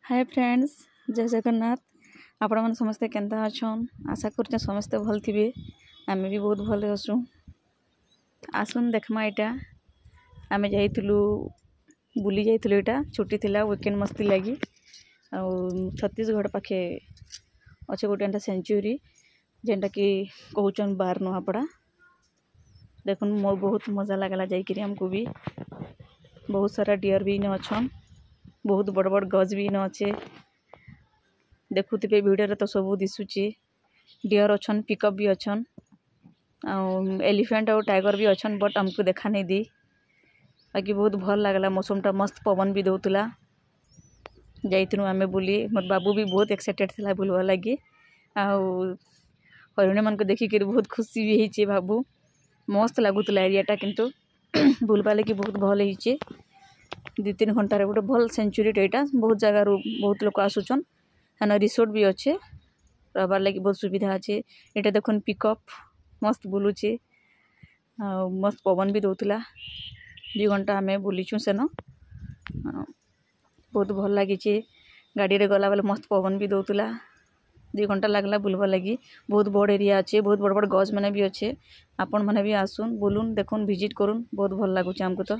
Hi friends, जय जगन्नाथ। आपण मैंने समस्ते केंता अच्छन? आशा कर समस्ते भल थे। आम भी बहुत भल असु। आसन देखमा इटा आम जाइलु बुली जाइलु। यहाँ छुट्टी थिला वीकेंड मस्ती लगी। छत्तीसगढ़ पाखे अच्छे गोटे सेंचुरी जेनटा कि कहचन बार नुआपड़ा। देख मोर बहुत मजा लगला जाकि आमको भी। बहुत सारा डियर भी इन अच्छन। बहुत बड़ बड़ गज भी इन अच्छे। देखुवे वीडियो तो सब दिशुची। डियर अच्छन, पिकअप भी अच्छन, एलिफेंट और टाइगर भी अच्छन, बट हमको देखा नहीं दी। बाकी बहुत भल लगला। मौसम टा मस्त, पवन भी दौला। जाइनु आम बुली। मोर बाबू भी बहुत एक्साइटेड था बुलवा लगी। हरिण मन को देखिक बहुत खुशी भी होइए। बाबू मस्त लगुला एरियाटा, किंतु बुलवा लगी बहुत भल होइए। 2-3 घंटार गोटे भल सेंचुरी यहाँ। बहुत जगार बहुत लोग आसुचन। हाँ रिसोर्ट भी अच्छे, रबार लगी बहुत सुविधा अच्छे। यहाँ देखुन पिकअप मस्त बुलूचे। मस्त पवन भी दौला। 2 घंटा आम बुलीचु सेन। बहुत भल लगी। गाड़ी रे गला बेले मस्त पवन भी दौला। 2 घंटा लगला बुलवा लगी। बहुत बड़ एरिया अच्छे। बहुत बड़ बड़ गज मैंने भी अच्छे। आपण मैंने भी आसुन, बुलुन, देखुन, विजिट करुन। बहुत भल लगुच आमको तो।